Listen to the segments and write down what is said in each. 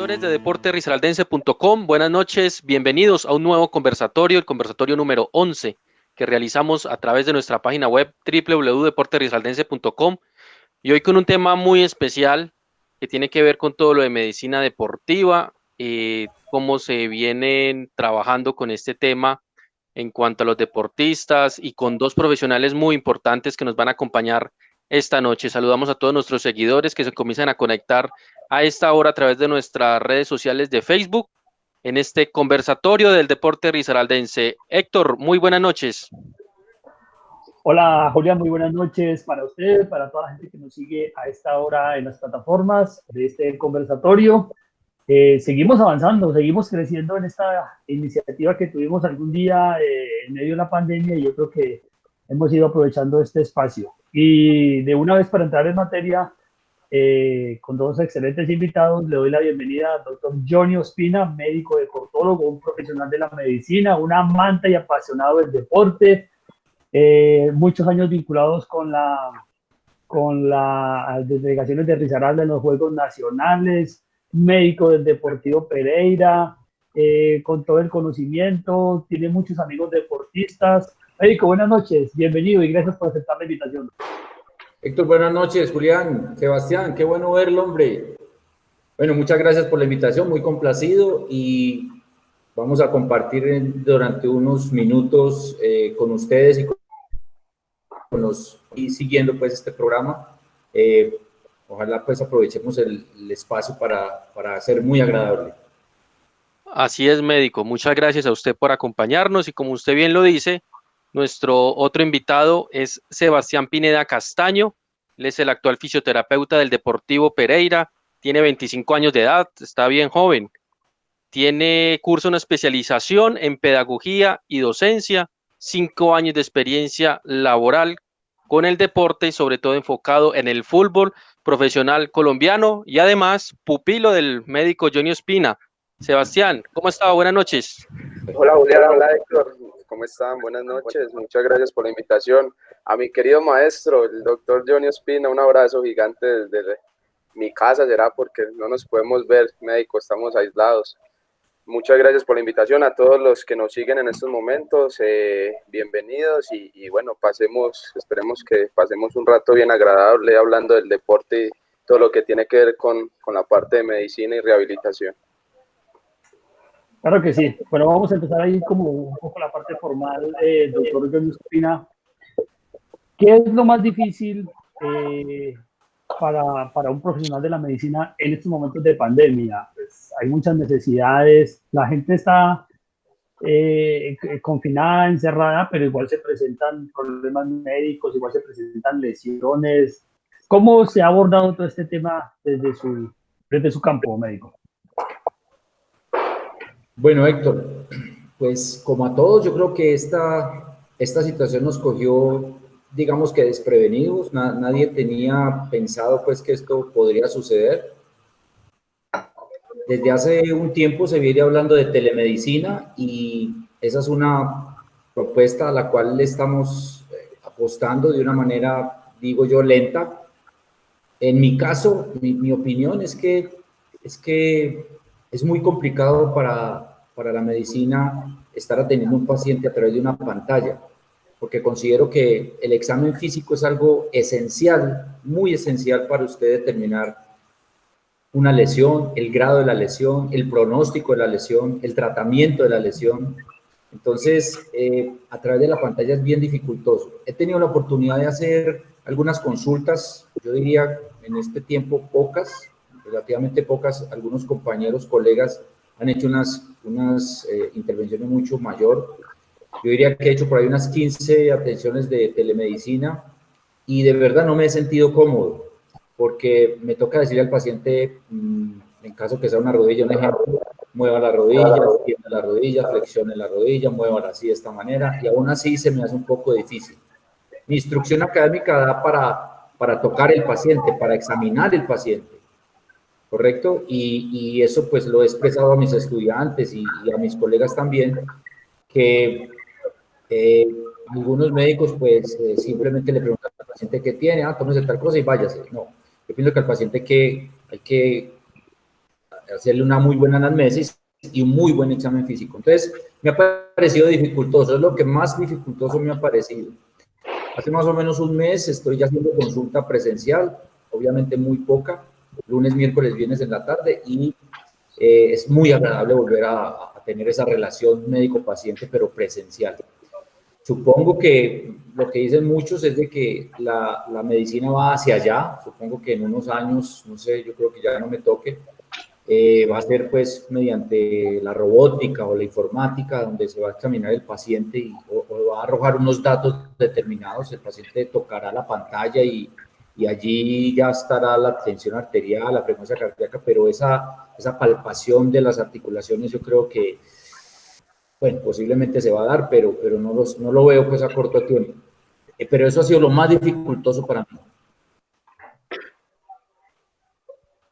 Seguidores de deporterisaraldense.com, buenas noches, bienvenidos a un nuevo conversatorio, el conversatorio número 11 que realizamos a través de nuestra página web www.deporterisaraldense.com y hoy con un tema muy especial que tiene que ver con todo lo de medicina deportiva, cómo se vienen trabajando con este tema en cuanto a los deportistas y con dos profesionales muy importantes que nos van a acompañar esta noche. Saludamos a todos nuestros seguidores que se comienzan a conectar a esta hora a través de nuestras redes sociales de Facebook en este conversatorio del deporte risaraldense. Héctor, muy buenas noches. Hola Julián, muy buenas noches para usted, para toda la gente que nos sigue a esta hora en las plataformas de este conversatorio. Seguimos avanzando, seguimos creciendo en esta iniciativa que tuvimos algún día en medio de la pandemia y yo creo que hemos ido aprovechando este espacio. Y de una vez para entrar en materia, con dos excelentes invitados, le doy la bienvenida al doctor Johnny Ospina, médico deportólogo, un profesional de la medicina, un amante y apasionado del deporte, muchos años vinculados con las delegaciones de Risaralda en los Juegos Nacionales, médico del Deportivo Pereira, con todo el conocimiento, tiene muchos amigos deportistas. Médico, buenas noches, bienvenido y gracias por aceptar la invitación. Héctor, buenas noches, Julián, Sebastián, qué bueno verlo, hombre. Bueno, muchas gracias por la invitación, muy complacido y vamos a compartir durante unos minutos con ustedes y siguiendo pues este programa. Ojalá pues aprovechemos el espacio para ser muy agradable. Así es, médico. Muchas gracias a usted por acompañarnos y como usted bien lo dice, nuestro otro invitado es Sebastián Pineda Castaño. Él es el actual fisioterapeuta del Deportivo Pereira, tiene 25 años de edad, está bien joven. Tiene curso en especialización en pedagogía y docencia, 5 años de experiencia laboral con el deporte y sobre todo enfocado en el fútbol profesional colombiano y además pupilo del médico Johnny Ospina. Sebastián, ¿cómo está? Buenas noches. Hola Julián, hola Héctor, ¿cómo están? Buenas noches, muchas gracias por la invitación. A mi querido maestro, el doctor Johnny Ospina, un abrazo gigante desde mi casa, será porque no nos podemos ver, médico, estamos aislados. Muchas gracias por la invitación a todos los que nos siguen en estos momentos, bienvenidos y bueno, esperemos que pasemos un rato bien agradable hablando del deporte y todo lo que tiene que ver con la parte de medicina y rehabilitación. Claro que sí. Bueno, vamos a empezar ahí como un poco la parte formal, doctor Johnny Ospina. ¿Qué es lo más difícil para un profesional de la medicina en estos momentos de pandemia? Pues hay muchas necesidades, la gente está confinada, encerrada, pero igual se presentan problemas médicos, igual se presentan lesiones. ¿Cómo se ha abordado todo este tema desde su campo médico? Bueno, Héctor, pues como a todos, yo creo que esta situación nos cogió, digamos que desprevenidos. Nadie tenía pensado pues que esto podría suceder. Desde hace un tiempo se viene hablando de telemedicina y esa es una propuesta a la cual le estamos apostando de una manera, digo yo, lenta. En mi caso, mi opinión es que es muy complicado para la medicina estar atendiendo a un paciente a través de una pantalla, porque considero que el examen físico es algo esencial, muy esencial para usted determinar una lesión, el grado de la lesión, el pronóstico de la lesión, el tratamiento de la lesión. Entonces, a través de la pantalla es bien dificultoso. He tenido la oportunidad de hacer algunas consultas, yo diría en este tiempo pocas, relativamente pocas. Algunos compañeros, colegas han hecho unas intervenciones mucho mayor. Yo diría que he hecho por ahí unas 15 atenciones de telemedicina y de verdad no me he sentido cómodo, porque me toca decirle al paciente, en caso que sea una rodilla, un ejemplo, mueva la rodilla, extienda la rodilla, flexione la rodilla, muévala así de esta manera, y aún así se me hace un poco difícil. Mi instrucción académica da para tocar el paciente, para examinar el paciente, ¿correcto? Y eso pues lo he expresado a mis estudiantes y a mis colegas también, que algunos médicos pues simplemente le preguntan al paciente qué tiene, tómese tal cosa y váyase. No, yo pienso que al paciente hay que hacerle una muy buena anamnesis y un muy buen examen físico. Entonces, me ha parecido dificultoso, es lo que más dificultoso me ha parecido. Hace más o menos un mes estoy ya haciendo consulta presencial, obviamente muy poca, lunes, miércoles, viernes en la tarde, y es muy agradable volver a tener esa relación médico-paciente, pero presencial. Supongo que lo que dicen muchos es de que la medicina va hacia allá, supongo que en unos años, no sé, yo creo que ya no me toque, va a ser pues mediante la robótica o la informática donde se va a examinar el paciente o va a arrojar unos datos determinados, el paciente tocará la pantalla y allí ya estará la tensión arterial, la frecuencia cardíaca, pero esa palpación de las articulaciones yo creo que, bueno, posiblemente se va a dar, pero no lo veo pues a corto tiempo. Pero eso ha sido lo más dificultoso para mí.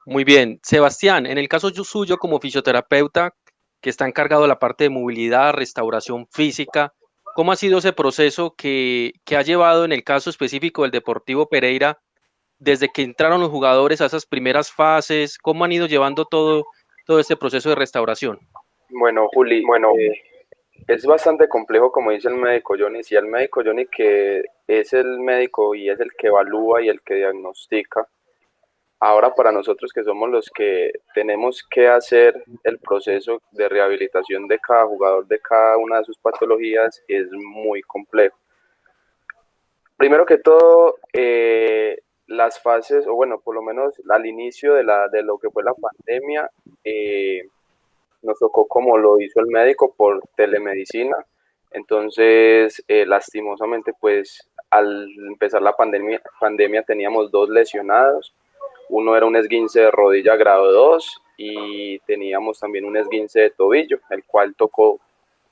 Muy bien. Sebastián, en el caso suyo como fisioterapeuta, que está encargado de la parte de movilidad, restauración física, ¿cómo ha sido ese proceso que ha llevado en el caso específico del Deportivo Pereira, desde que entraron los jugadores a esas primeras fases? ¿Cómo han ido llevando todo este proceso de restauración? Bueno, Juli, es bastante complejo, como dice el médico Johnny. Si el médico Johnny, que es el médico y es el que evalúa y el que diagnostica, ahora para nosotros que somos los que tenemos que hacer el proceso de rehabilitación de cada jugador, de cada una de sus patologías, es muy complejo. Primero que todo, las fases, o bueno, por lo menos al inicio de lo que fue la pandemia, nos tocó como lo hizo el médico por telemedicina. Entonces, lastimosamente, pues al empezar la pandemia teníamos 2 lesionados. Uno era un esguince de rodilla grado 2 y teníamos también un esguince de tobillo, el cual tocó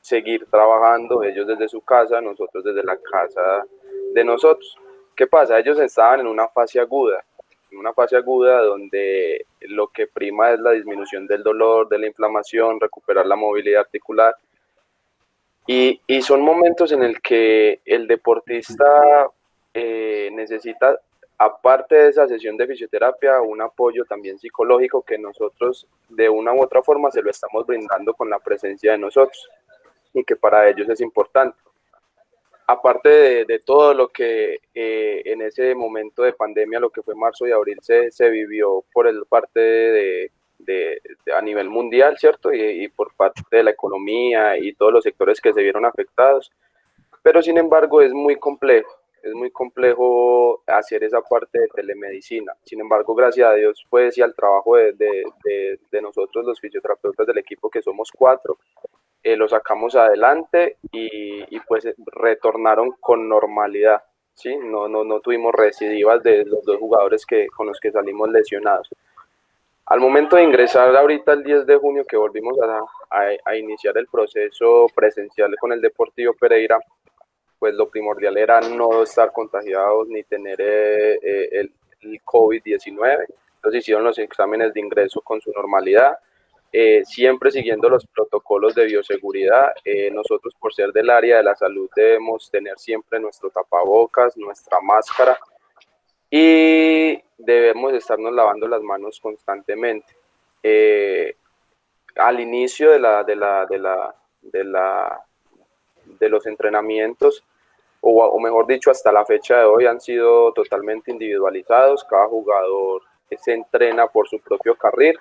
seguir trabajando, ellos desde su casa, nosotros desde la casa de nosotros. ¿Qué pasa? Ellos estaban en una fase aguda donde lo que prima es la disminución del dolor, de la inflamación, recuperar la movilidad articular. Y son momentos en el que el deportista necesita, aparte de esa sesión de fisioterapia, un apoyo también psicológico que nosotros de una u otra forma se lo estamos brindando con la presencia de nosotros y que para ellos es importante. Aparte de todo lo que en ese momento de pandemia, lo que fue marzo y abril, se vivió por parte a nivel mundial, ¿cierto? Y por parte de la economía y todos los sectores que se vieron afectados. Pero sin embargo es muy complejo hacer esa parte de telemedicina. Sin embargo, gracias a Dios, pues, y al trabajo de nosotros los fisioterapeutas del equipo, que somos 4, lo sacamos adelante y pues retornaron con normalidad, ¿sí? No tuvimos recidivas de los 2 jugadores con los que salimos lesionados. Al momento de ingresar ahorita el 10 de junio, que volvimos a iniciar el proceso presencial con el Deportivo Pereira, pues lo primordial era no estar contagiados ni tener el COVID-19. Entonces hicieron los exámenes de ingreso con su normalidad, siempre siguiendo los protocolos de bioseguridad. Nosotros, por ser del área de la salud, debemos tener siempre nuestro tapabocas, nuestra máscara, y debemos estarnos lavando las manos constantemente. Al inicio de los entrenamientos, o mejor dicho, hasta la fecha de hoy, han sido totalmente individualizados. Cada jugador se entrena por su propio carril.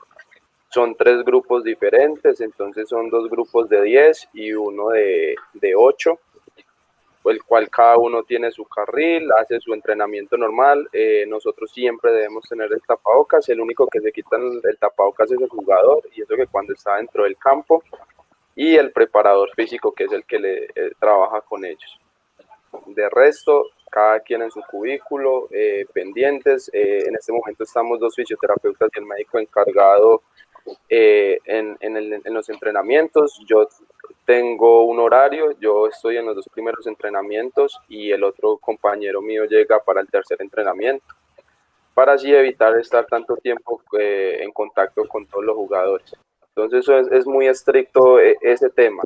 Son 3 grupos diferentes, entonces son 2 grupos de 10 y uno de 8, el cual cada uno tiene su carril, hace su entrenamiento normal. Nosotros siempre debemos tener el tapabocas. El único que se quita el tapabocas es el jugador, y eso que cuando está dentro del campo, y el preparador físico, que es el que trabaja con ellos. De resto, cada quien en su cubículo, pendientes. En este momento estamos 2 fisioterapeutas y el médico encargado en los entrenamientos. Yo tengo un horario, yo estoy en los 2 primeros entrenamientos y el otro compañero mío llega para el tercer entrenamiento, para así evitar estar tanto tiempo en contacto con todos los jugadores. Entonces eso es muy estricto ese tema.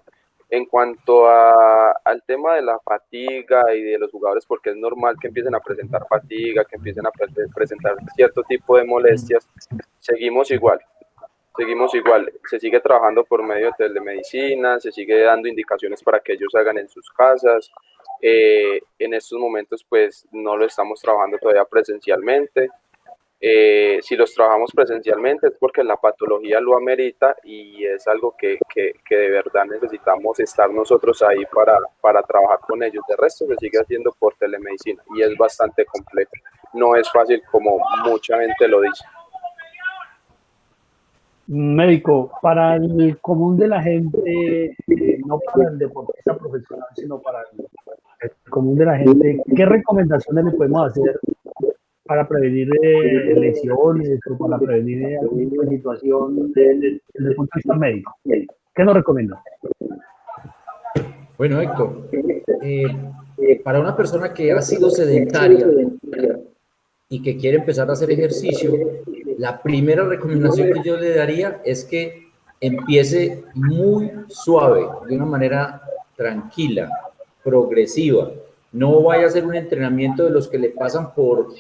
En cuanto al tema de la fatiga y de los jugadores, porque es normal que empiecen a presentar fatiga, que empiecen a presentar cierto tipo de molestias, seguimos igual. seguimos igual, se sigue trabajando por medio de telemedicina, se sigue dando indicaciones para que ellos hagan en sus casas. En estos momentos pues no lo estamos trabajando todavía presencialmente. Si los trabajamos presencialmente es porque la patología lo amerita y es algo que de verdad necesitamos estar nosotros ahí para trabajar con ellos. De resto se sigue haciendo por telemedicina y es bastante complejo. No es fácil como mucha gente lo dice. Médico, para el común de la gente, no para el deportista profesional, sino para el común de la gente, ¿qué recomendaciones le podemos hacer para prevenir lesiones o para prevenir algún tipo de situación desde el punto de vista médico? ¿Qué nos recomienda? Bueno, Héctor, para una persona que ha sido sedentaria y que quiere empezar a hacer ejercicio, la primera recomendación que yo le daría es que empiece muy suave, de una manera tranquila, progresiva. No vaya a hacer un entrenamiento de los que le pasan por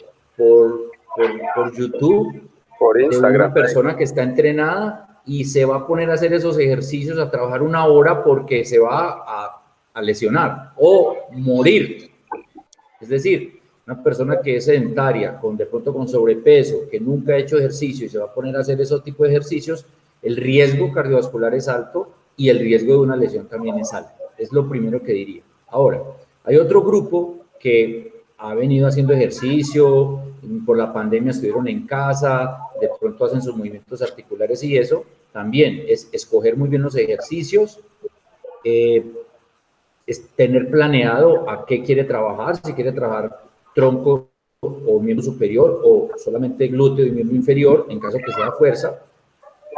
YouTube, por Instagram, de una persona que está entrenada y se va a poner a hacer esos ejercicios, a trabajar una hora porque se va a lesionar o morir. Es decir, una persona que es sedentaria, de pronto con sobrepeso, que nunca ha hecho ejercicio y se va a poner a hacer esos tipos de ejercicios, el riesgo cardiovascular es alto y el riesgo de una lesión también es alto. Es lo primero que diría. Ahora, hay otro grupo que ha venido haciendo ejercicio, por la pandemia estuvieron en casa, de pronto hacen sus movimientos articulares y eso, también es escoger muy bien los ejercicios, es tener planeado a qué quiere trabajar, si quiere trabajar tronco o miembro superior o solamente glúteo y miembro inferior en caso que sea fuerza,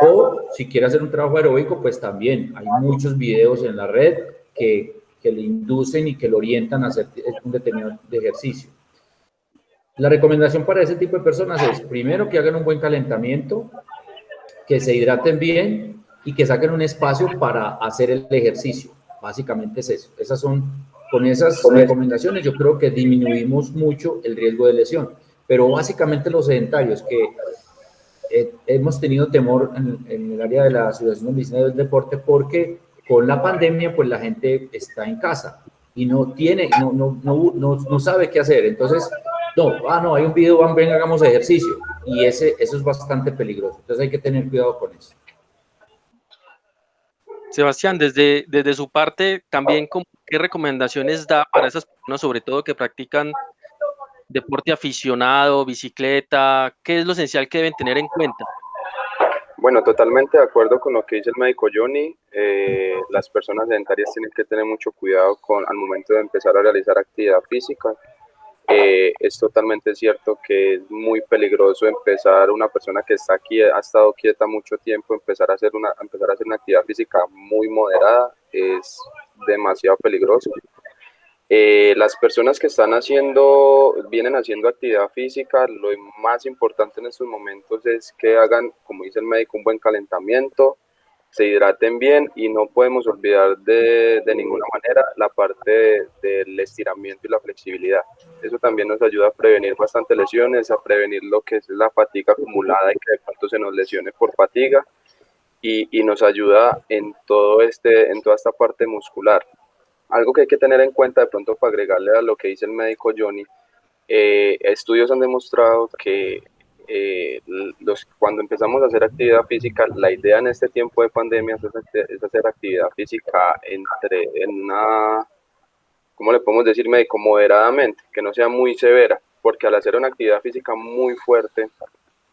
o si quiere hacer un trabajo aeróbico, pues también hay muchos videos en la red que le inducen y que lo orientan a hacer un determinado ejercicio. La recomendación para ese tipo de personas es, primero, que hagan un buen calentamiento, que se hidraten bien y que saquen un espacio para hacer el ejercicio. Básicamente es eso. Con esas recomendaciones yo creo que disminuimos mucho el riesgo de lesión. Pero básicamente los sedentarios que hemos tenido temor en el área de la Asociación de Medicina del Deporte porque con la pandemia pues la gente está en casa y no sabe qué hacer. Entonces, no, hay un video, venga, hagamos ejercicio. Y eso es bastante peligroso. Entonces hay que tener cuidado con eso. Sebastián, desde su parte, también, ¿qué recomendaciones da para esas personas, sobre todo que practican deporte aficionado, bicicleta? ¿Qué es lo esencial que deben tener en cuenta? Bueno, totalmente de acuerdo con lo que dice el médico Johnny. Las personas sedentarias tienen que tener mucho cuidado al momento de empezar a realizar actividad física. Es totalmente cierto que es muy peligroso empezar, una persona que está aquí, ha estado quieta mucho tiempo, empezar a hacer una actividad física muy moderada, es demasiado peligroso. Las personas que vienen haciendo actividad física, lo más importante en estos momentos es que hagan, como dice el médico, un buen calentamiento, se hidraten bien y no podemos olvidar de ninguna manera la parte del estiramiento y la flexibilidad. Eso también nos ayuda a prevenir bastantes lesiones, a prevenir lo que es la fatiga acumulada y que de pronto se nos lesione por fatiga y nos ayuda en toda esta parte muscular. Algo que hay que tener en cuenta de pronto para agregarle a lo que dice el médico Johnny, estudios han demostrado que cuando empezamos a hacer actividad física, la idea en este tiempo de pandemia es hacer actividad física ¿cómo le podemos decir, médico? Moderadamente, que no sea muy severa, porque al hacer una actividad física muy fuerte,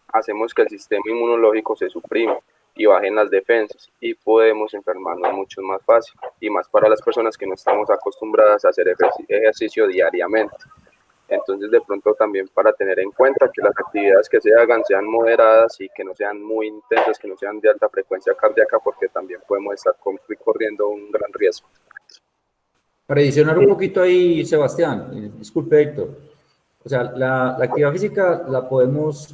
hacemos que el sistema inmunológico se suprima y bajen las defensas y podemos enfermarnos mucho más fácil y más para las personas que no estamos acostumbradas a hacer ejercicio diariamente. Entonces, de pronto también para tener en cuenta que las actividades que se hagan sean moderadas y que no sean muy intensas, que no sean de alta frecuencia cardíaca, porque también podemos estar corriendo un gran riesgo. Para adicionar un poquito ahí, Sebastián, disculpe, Héctor. O sea, la actividad física la podemos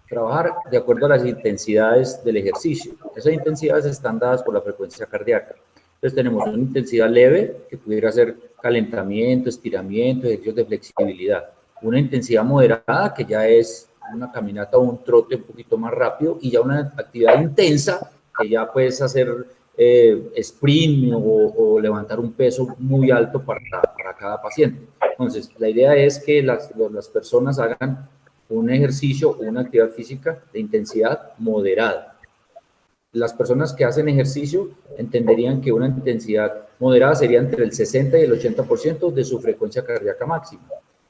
trabajar de acuerdo a las intensidades del ejercicio. Esas intensidades están dadas por la frecuencia cardíaca. Entonces tenemos una intensidad leve, que pudiera ser calentamiento, estiramiento, ejercicios de flexibilidad. Una intensidad moderada, que ya es una caminata o un trote un poquito más rápido, y ya una actividad intensa, que ya puedes hacer sprint o levantar un peso muy alto para cada paciente. Entonces, la idea es que las personas hagan un ejercicio o una actividad física de intensidad moderada. Las personas que hacen ejercicio entenderían que una intensidad moderada sería entre el 60 y el 80% de su frecuencia cardíaca máxima.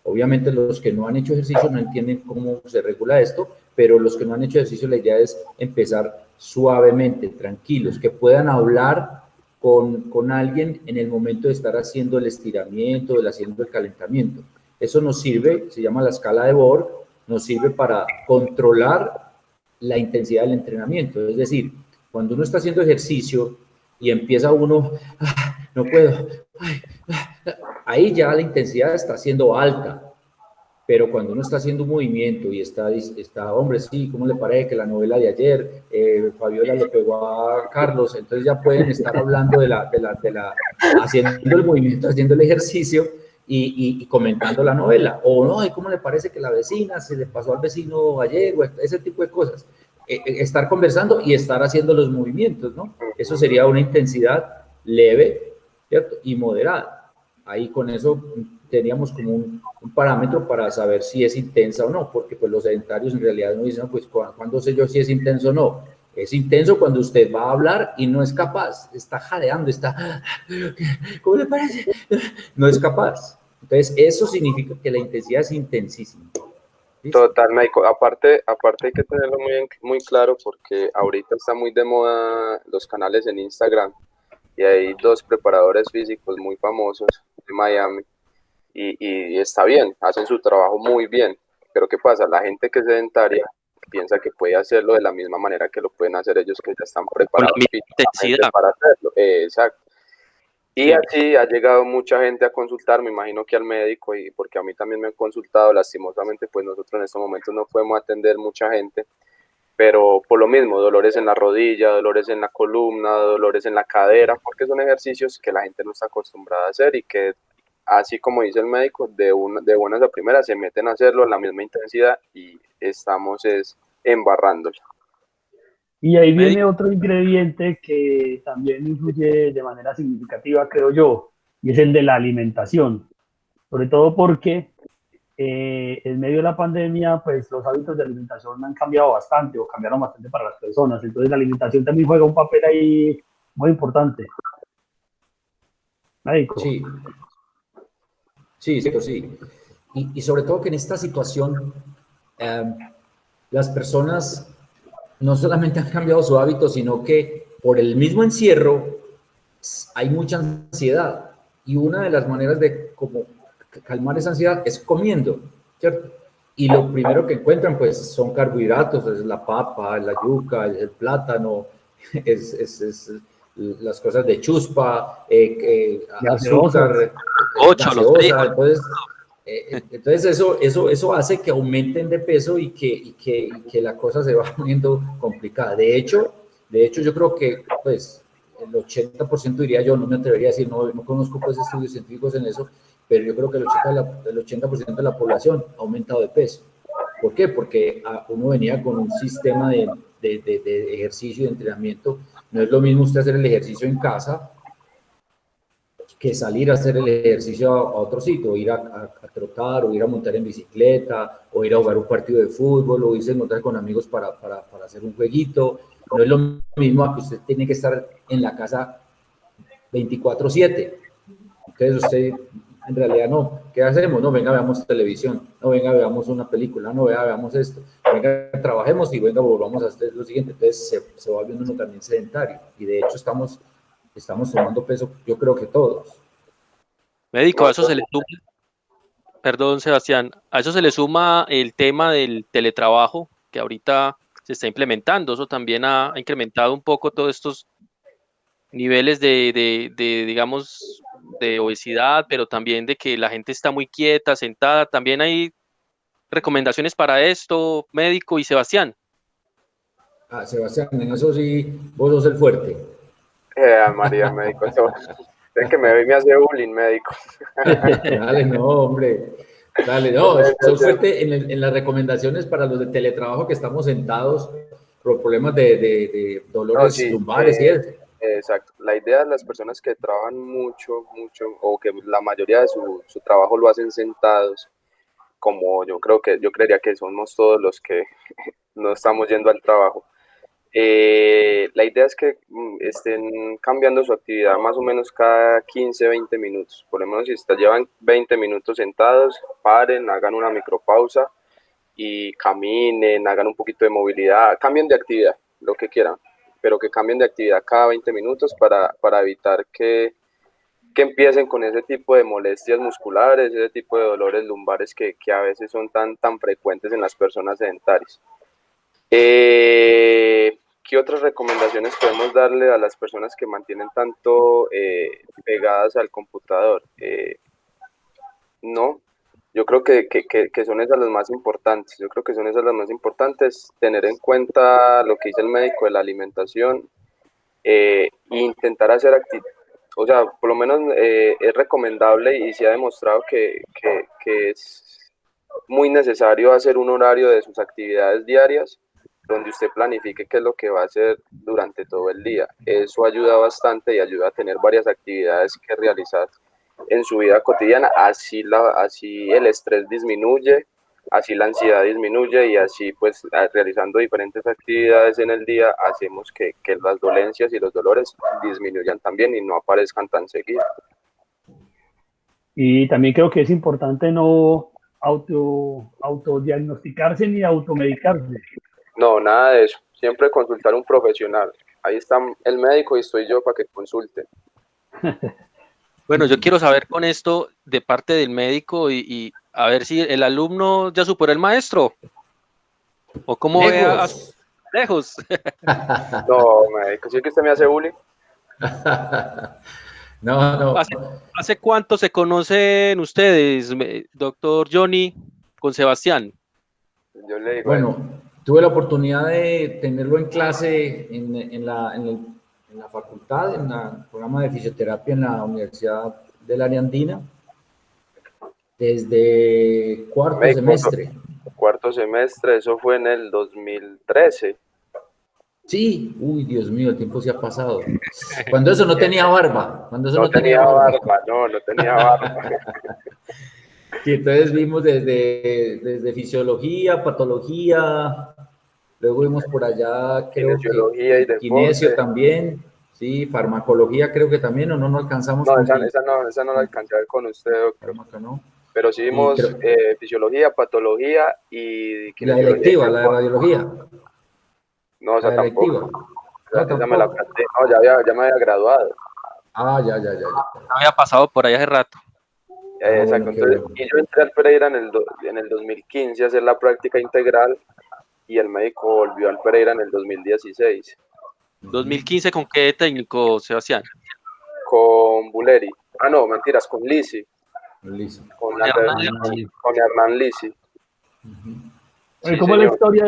Obviamente los que no han hecho ejercicio no entienden cómo se regula esto, pero los que no han hecho ejercicio, la idea es empezar suavemente, tranquilos, que puedan hablar con alguien en el momento de estar haciendo el estiramiento, haciendo el calentamiento. Eso nos sirve, se llama la escala de Borg, nos sirve para controlar la intensidad del entrenamiento. Es decir, cuando uno está haciendo ejercicio y empieza uno, no puedo, ahí ya la intensidad está siendo alta. Pero cuando uno está haciendo un movimiento y está hombre, sí, ¿cómo le parece que la novela de ayer, Fabiola le pegó a Carlos? Entonces ya pueden estar hablando haciendo el movimiento, haciendo el ejercicio y comentando la novela. O no, ¿y cómo le parece que la vecina se le pasó al vecino ayer? O ese tipo de cosas. Estar conversando y estar haciendo los movimientos, ¿no? Eso sería una intensidad leve, ¿cierto? Y moderada. Ahí con eso teníamos como un parámetro para saber si es intensa o no, porque pues los sedentarios en realidad no dicen, pues ¿cuándo sé yo si es intenso o no? Es intenso cuando usted va a hablar y no es capaz, está jadeando, ¿cómo le parece? No es capaz. Entonces eso significa que la intensidad es intensísima. ¿Listo? Total, médico. Aparte hay que tenerlo muy claro, porque ahorita está muy de moda los canales en Instagram y hay dos preparadores físicos muy famosos de Miami. Y está bien, hacen su trabajo muy bien, pero ¿qué pasa? La gente que es sedentaria piensa que puede hacerlo de la misma manera que lo pueden hacer ellos que ya están preparados físicamente para hacerlo. Exacto. Y así ha llegado mucha gente a consultar, me imagino que al médico, y porque a mí también me han consultado, lastimosamente pues nosotros en estos momentos no podemos atender mucha gente, pero por lo mismo, dolores en la rodilla, dolores en la columna, dolores en la cadera, porque son ejercicios que la gente no está acostumbrada a hacer y que, así como dice el médico, de buenas a primeras se meten a hacerlo a la misma intensidad y estamos embarrándola. Y ahí viene otro ingrediente que también influye de manera significativa, creo yo, y es el de la alimentación. Sobre todo porque en medio de la pandemia, pues los hábitos de alimentación han cambiado bastante o cambiaron bastante para las personas. Entonces la alimentación también juega un papel ahí muy importante. Médico. Sí. Sí. Y sobre todo que en esta situación las personas no solamente han cambiado su hábito, sino que por el mismo encierro hay mucha ansiedad. Y una de las maneras de como calmar esa ansiedad es comiendo, ¿cierto? Y lo primero que encuentran pues son carbohidratos, es la papa, la yuca, el plátano, es las cosas de chuspa, azúcar, gaseosa. Entonces eso hace que aumenten de peso y que la cosa se va poniendo complicada. De hecho yo creo que pues el 80% diría yo, no me atrevería a decir, no conozco pues estudios científicos en eso, pero yo creo que el 80% de la población ha aumentado de peso. ¿Por qué? Porque uno venía con un sistema de ejercicio y de entrenamiento. No es lo mismo usted hacer el ejercicio en casa que salir a hacer el ejercicio a otro sitio, ir a trotar, o ir a montar en bicicleta, o ir a jugar un partido de fútbol, o irse a encontrar con amigos para hacer un jueguito. No es lo mismo que usted tiene que estar en la casa 24/7. Entonces usted, en realidad no, ¿qué hacemos? No, venga, veamos televisión, no, venga, veamos una película, no, venga, veamos esto, venga, trabajemos y venga, volvamos a hacer lo siguiente. Entonces se va viendo uno también sedentario, y de hecho estamos tomando peso, yo creo que todos. Médico, a eso se le suma, perdón Sebastián, a eso se le suma el tema del teletrabajo que ahorita se está implementando. Eso también ha incrementado un poco todos estos niveles digamos, de obesidad, pero también de que la gente está muy quieta, sentada. También hay recomendaciones para esto, médico. Y Sebastián. Sebastián, en eso sí, vos sos el fuerte. María, médico, es que me hace bullying, médico. Dale, no, hombre. Dale, no, soy fuerte en las recomendaciones para los de teletrabajo que estamos sentados por problemas de dolores lumbares y eso. Exacto. La idea de las personas que trabajan mucho, o que la mayoría de su trabajo lo hacen sentados, como yo creería que somos todos los que no estamos yendo al trabajo. La idea es que estén cambiando su actividad más o menos cada 15, 20 minutos. Por lo menos si llevan 20 minutos sentados, paren, hagan una micropausa y caminen, hagan un poquito de movilidad, cambien de actividad, lo que quieran, pero que cambien de actividad cada 20 minutos para evitar que empiecen con ese tipo de molestias musculares, ese tipo de dolores lumbares que a veces son tan frecuentes en las personas sedentarias. ¿Qué otras recomendaciones podemos darle a las personas que mantienen tanto pegadas al computador? No, yo creo que son esas las más importantes. Yo creo que son esas las más importantes, tener en cuenta lo que dice el médico de la alimentación e intentar hacer actividad. O sea, por lo menos es recomendable y se ha demostrado que es muy necesario hacer un horario de sus actividades diarias donde usted planifique qué es lo que va a hacer durante todo el día. Eso ayuda bastante y ayuda a tener varias actividades que realizar en su vida cotidiana. Así el estrés disminuye, así la ansiedad disminuye y así pues realizando diferentes actividades en el día hacemos que las dolencias y los dolores disminuyan también y no aparezcan tan seguido. Y también creo que es importante no autodiagnosticarse ni automedicarse. No, nada de eso. Siempre consultar a un profesional. Ahí está el médico y estoy yo para que consulte. Bueno, yo quiero saber con esto de parte del médico y a ver si el alumno ya superó al maestro. O cómo ve a sus lejos. No, médico, ¿sí que usted me hace bullying? No. ¿Hace cuánto se conocen ustedes, doctor Johnny, con Sebastián? Yo le digo, bueno, tuve la oportunidad de tenerlo en clase en la facultad, en el programa de fisioterapia en la Universidad del Área Andina, desde cuarto semestre. Cuarto semestre, eso fue en el 2013. Sí, uy, Dios mío, el tiempo se ha pasado. Cuando eso no tenía barba. No tenía barba. Sí, entonces vimos desde fisiología, patología, luego vimos por allá, creo que y kinesio también, sí, farmacología creo que también, o no alcanzamos. No, esa no la alcancé a ver con usted, doctor. No. Pero sí vimos fisiología, patología y la electiva, la de radiología. No, o sea, tampoco. Esa me la planteé. No, ya me había graduado. Ah, ya. Había pasado por ahí hace rato. Exacto, entonces y yo entré al Pereira en el 2015 a hacer la práctica integral y el médico volvió al Pereira en el 2016. ¿2015 con qué técnico, Sebastián? Con Buleri. Ah, no, mentiras, con Lisi. Con Hernán Lisi. Sí, ¿cómo es la historia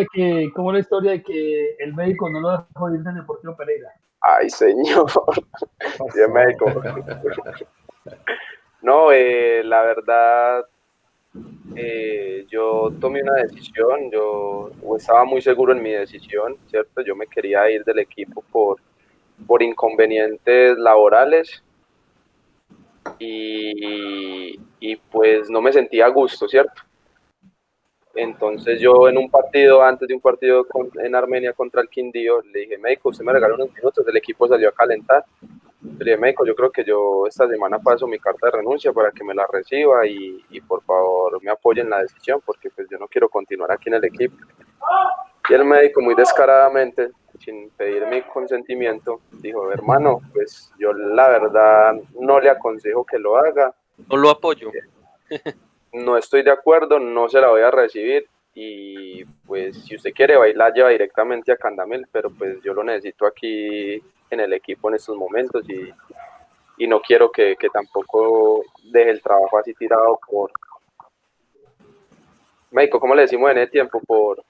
de que el médico no lo dejó ir del Deportivo Pereira? Ay, señor. Bien, médico. No, la verdad, yo tomé una decisión, yo estaba muy seguro en mi decisión, ¿cierto? Yo me quería ir del equipo por inconvenientes laborales y pues no me sentía a gusto, ¿cierto? Entonces yo antes de un partido en Armenia contra el Quindío, le dije, médico, usted me regaló unos minutos, el equipo salió a calentar. Le dije, médico, yo creo que yo esta semana paso mi carta de renuncia para que me la reciba y por favor me apoyen en la decisión porque pues yo no quiero continuar aquí en el equipo. Y el médico muy descaradamente, sin pedir mi consentimiento, dijo, hermano, pues yo la verdad no le aconsejo que lo haga. No lo apoyo. No estoy de acuerdo, no se la voy a recibir y pues si usted quiere la lleva directamente a Candamil, pero pues yo lo necesito aquí en el equipo en estos momentos y no quiero que tampoco deje el trabajo así tirado por... Médico, ¿cómo le decimos en el tiempo? Por...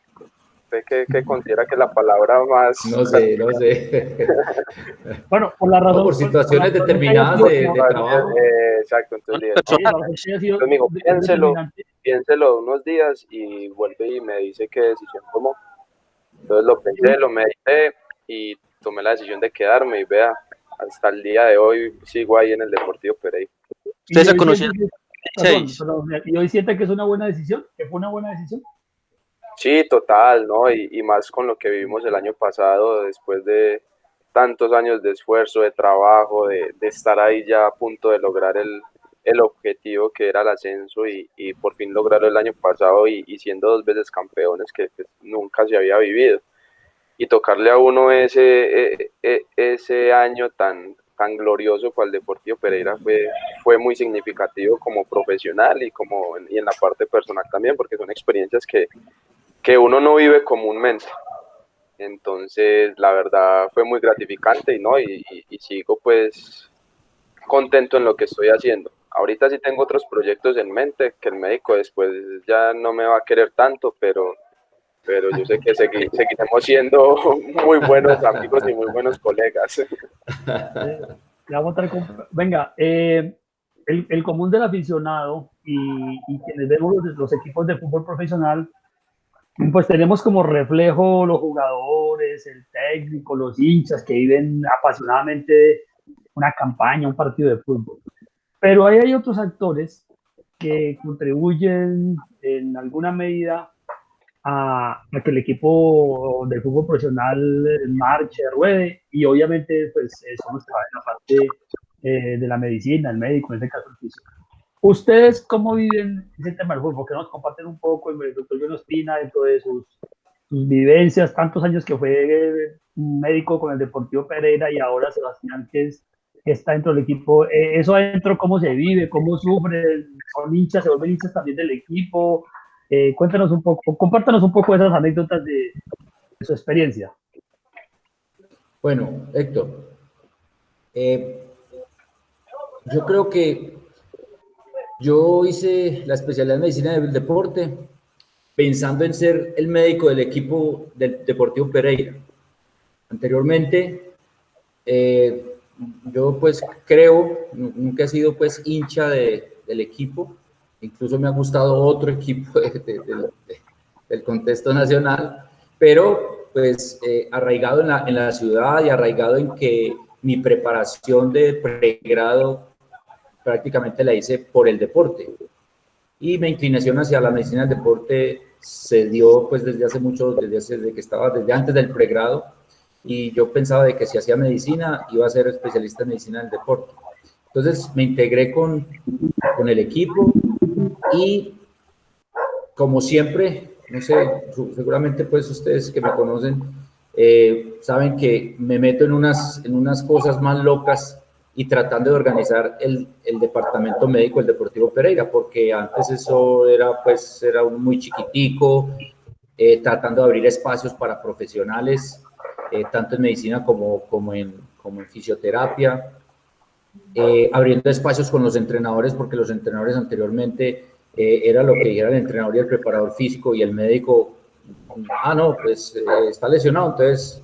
¿Usted qué considera que es la palabra más...? No sé. Bueno, por la razón... por situaciones determinadas de trabajo. Exacto, entonces me dijo, piénselo. piénselo unos días y vuelve y me dice qué decisión tomó. Entonces lo pensé, lo medité y tomé la decisión de quedarme y vea, hasta el día de hoy sigo ahí en el Deportivo Pereira. Ustedes Y se hoy conocían siente en el 2006. y hoy siente que es una buena decisión, que fue una buena decisión. Sí, total, ¿no? Y más con lo que vivimos el año pasado, después de tantos años de esfuerzo, de trabajo, de estar ahí ya a punto de lograr el objetivo que era el ascenso y por fin lograrlo el año pasado y siendo 2 veces campeones que pues, nunca se había vivido. Y tocarle a uno ese año tan glorioso para el Deportivo Pereira fue muy significativo como profesional y en la parte personal también, porque son experiencias que uno no vive comúnmente. Entonces, la verdad fue muy gratificante y sigo pues contento en lo que estoy haciendo. Ahorita sí tengo otros proyectos en mente que el médico después ya no me va a querer tanto, pero yo sé que seguiremos siendo muy buenos amigos y muy buenos colegas. Venga, el común del aficionado y quienes vemos los equipos de fútbol profesional, pues tenemos como reflejo los jugadores, el técnico, los hinchas que viven apasionadamente una campaña, un partido de fútbol. Pero ahí hay otros actores que contribuyen en alguna medida a que el equipo del fútbol profesional marche, ruede, y obviamente pues eso nos trae la parte de la medicina, el médico, en este caso el físico. ¿Ustedes cómo viven ese tema del fútbol? ¿Por qué nos comparten un poco, el doctor John Ospina, dentro de sus vivencias, tantos años que fue médico con el Deportivo Pereira y ahora Sebastián, que está dentro del equipo? ¿Eso adentro cómo se vive? ¿Cómo sufren? ¿Son hinchas? ¿Se vuelven hinchas también del equipo? Cuéntanos un poco, compártanos un poco esas anécdotas de su experiencia. Bueno, Héctor, yo creo que yo hice la especialidad en medicina del deporte pensando en ser el médico del equipo del Deportivo Pereira. Anteriormente, yo pues creo, nunca he sido pues hincha del equipo, incluso me ha gustado otro equipo del contexto nacional, pero pues arraigado en la ciudad y arraigado en que mi preparación de pregrado prácticamente la hice por el deporte. Y mi inclinación hacia la medicina del deporte se dio pues desde hace mucho, desde antes del pregrado, y yo pensaba de que si hacía medicina iba a ser especialista en medicina del deporte. Entonces me integré con el equipo y como siempre, no sé, seguramente pues ustedes que me conocen saben que me meto en unas cosas más locas y tratando de organizar el departamento médico del Deportivo Pereira, porque antes eso era muy chiquitico, tratando de abrir espacios para profesionales, tanto en medicina como en fisioterapia, abriendo espacios con los entrenadores, porque los entrenadores anteriormente era lo que dijera el entrenador y el preparador físico, y el médico, no, pues está lesionado, entonces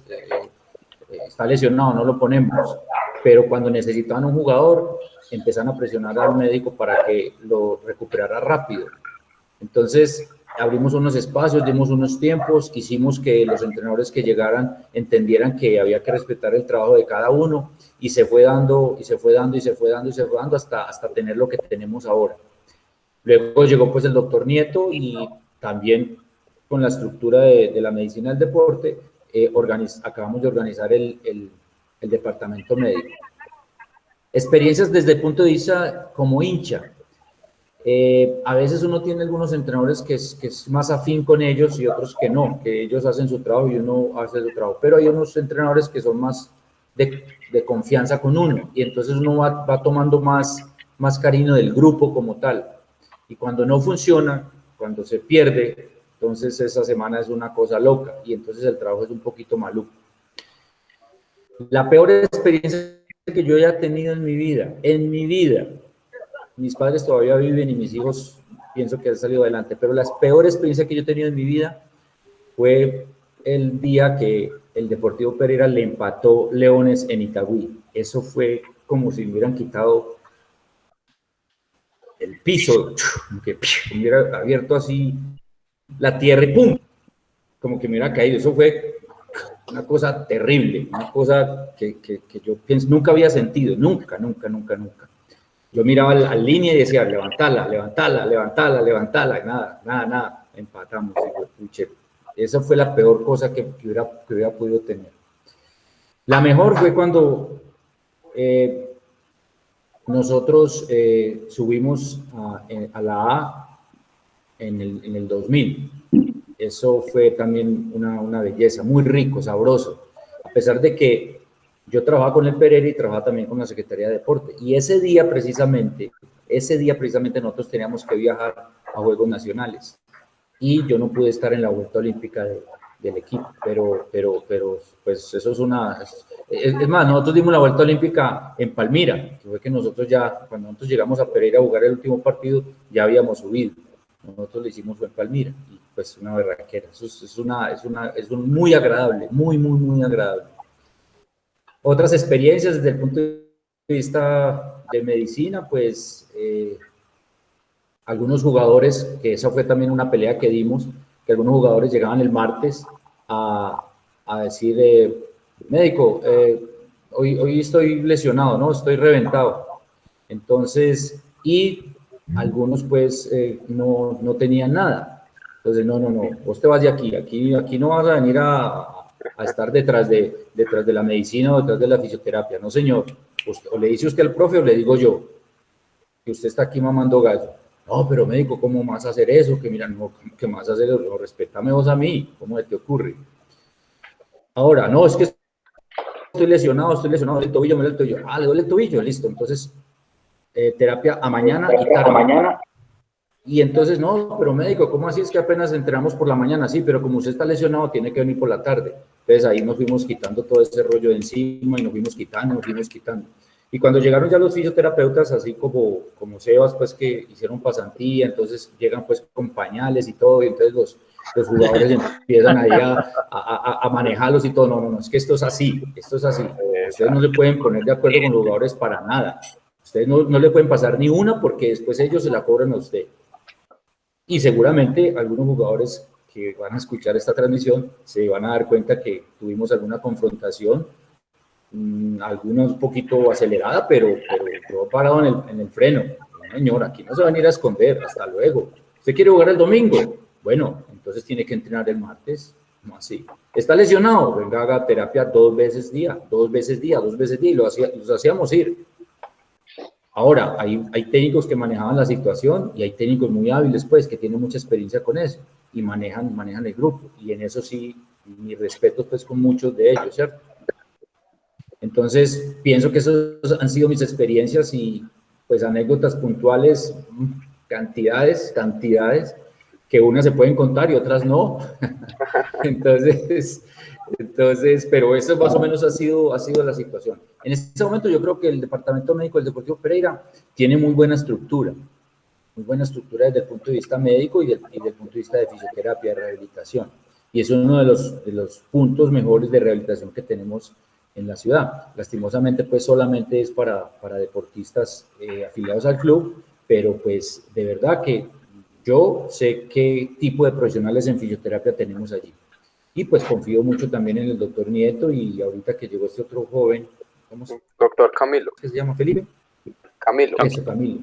está lesionado, no lo ponemos. Pero cuando necesitaban un jugador, empezaron a presionar al médico para que lo recuperara rápido. Entonces, abrimos unos espacios, dimos unos tiempos, hicimos que los entrenadores que llegaran entendieran que había que respetar el trabajo de cada uno, y se fue dando, y se fue dando, y se fue dando, y se fue dando hasta tener lo que tenemos ahora. Luego llegó pues el doctor Nieto, y también con la estructura de la medicina del deporte, acabamos de organizar el departamento médico. Experiencias desde el punto de vista como hincha. A veces uno tiene algunos entrenadores que es más afín con ellos y otros que no, que ellos hacen su trabajo y uno hace su trabajo, pero hay unos entrenadores que son más de confianza con uno, y entonces uno va tomando más cariño del grupo como tal, y cuando no funciona, cuando se pierde, entonces esa semana es una cosa loca y entonces el trabajo es un poquito maluco. La peor experiencia que yo haya tenido en mi vida, mis padres todavía viven y mis hijos pienso que han salido adelante, pero la peor experiencia que yo he tenido en mi vida fue el día que el Deportivo Pereira le empató Leones en Itagüí. Eso fue como si me hubieran quitado el piso, como que hubiera abierto así la tierra y ¡pum! Como que me hubiera caído. Eso fue una cosa terrible, una cosa que yo pienso, nunca había sentido, nunca. Yo miraba la línea y decía, levantala, nada, empatamos. Digo, puche, esa fue la peor cosa que hubiera podido tener. La mejor fue cuando nosotros subimos a la A en el 2000. Eso fue también una belleza, muy rico, sabroso. A pesar de que yo trabajaba con el Pereira y trabajaba también con la Secretaría de Deporte. Y ese día precisamente nosotros teníamos que viajar a Juegos Nacionales. Y yo no pude estar en la vuelta olímpica del equipo, pero pues eso es es más, nosotros dimos la vuelta olímpica en Palmira, que fue que nosotros ya, cuando nosotros llegamos a Pereira a jugar el último partido, ya habíamos subido. Nosotros lo hicimos fue en Palmira, y pues una berraquera. Eso es muy agradable, muy agradable. Otras experiencias desde el punto de vista de medicina, pues algunos jugadores, que esa fue también una pelea que dimos, que algunos jugadores llegaban el martes a decir, médico, hoy estoy lesionado, ¿no? Estoy reventado. Entonces, y algunos pues no tenían nada. Entonces, no, vos te vas de aquí no vas a venir a estar detrás de la medicina o detrás de la fisioterapia, no señor. O le dice usted al profe o le digo yo, que usted está aquí mamando gallo. No, pero médico, ¿cómo vas a hacer eso? Que mira, no, ¿qué más hacer? No, respétame vos a mí, ¿cómo te ocurre? Ahora, no, es que estoy lesionado del tobillo, me duele el tobillo. Ah, le duele el tobillo, listo. Entonces, terapia a mañana y tarde. Y entonces, no, pero médico, ¿cómo así es que apenas entrenamos por la mañana? Sí, pero como usted está lesionado, tiene que venir por la tarde. Entonces ahí nos fuimos quitando todo ese rollo de encima y nos fuimos quitando. Y cuando llegaron ya los fisioterapeutas, así como Sebas, pues que hicieron pasantía, entonces llegan pues con pañales y todo, y entonces los jugadores empiezan ahí a manejarlos y todo. No, es que esto es así. Ustedes no se pueden poner de acuerdo con los jugadores para nada. Ustedes no le pueden pasar ni una porque después ellos se la cobran a usted. Y seguramente algunos jugadores que van a escuchar esta transmisión se van a dar cuenta que tuvimos alguna confrontación, alguna un poquito acelerada, pero todo parado en el freno. No, señor, aquí no se van a ir a esconder, hasta luego. ¿Usted quiere jugar el domingo? Bueno, entonces tiene que entrenar el martes, no así. ¿Está lesionado? Venga, haga terapia 2 veces día, y los hacíamos ir. Ahora, hay técnicos que manejaban la situación y hay técnicos muy hábiles, pues, que tienen mucha experiencia con eso y manejan el grupo. Y en eso sí, mi respeto, pues, con muchos de ellos, ¿cierto? Entonces, pienso que esas han sido mis experiencias y, pues, anécdotas puntuales, cantidades, que unas se pueden contar y otras no. Entonces, pero eso más o menos ha sido la situación. En este momento yo creo que el Departamento Médico del Deportivo Pereira tiene muy buena estructura desde el punto de vista médico y desde el punto de vista de fisioterapia, de rehabilitación. Y es uno de los puntos mejores de rehabilitación que tenemos en la ciudad. Lastimosamente, pues solamente es para deportistas afiliados al club, pero pues de verdad que yo sé qué tipo de profesionales en fisioterapia tenemos allí. Y pues confío mucho también en el doctor Nieto y ahorita que llegó este otro joven, ¿cómo se llama? Doctor Camilo. ¿Qué se llama? ¿Felipe? Camilo. Eso, Camilo.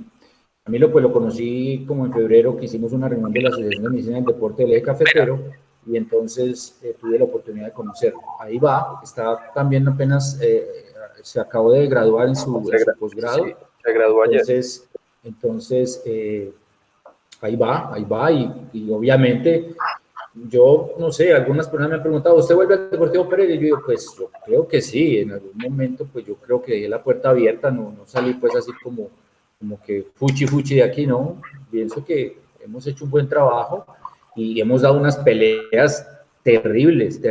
Camilo pues lo conocí como en febrero que hicimos una reunión de la Asociación de Medicina del Deporte del Eje Cafetero y entonces tuve la oportunidad de conocerlo. Ahí va, está también apenas, se acabó de graduar en su posgrado. Sí, se graduó ayer. Entonces ahí va y obviamente... Yo no sé, algunas personas me han preguntado, ¿usted vuelve al Deportivo Pereira? Y yo digo, pues yo creo que sí, en algún momento pues yo creo que dejé la puerta abierta, no salí pues así como que fuchi de aquí, no. Pienso que hemos hecho un buen trabajo y hemos dado unas peleas terribles.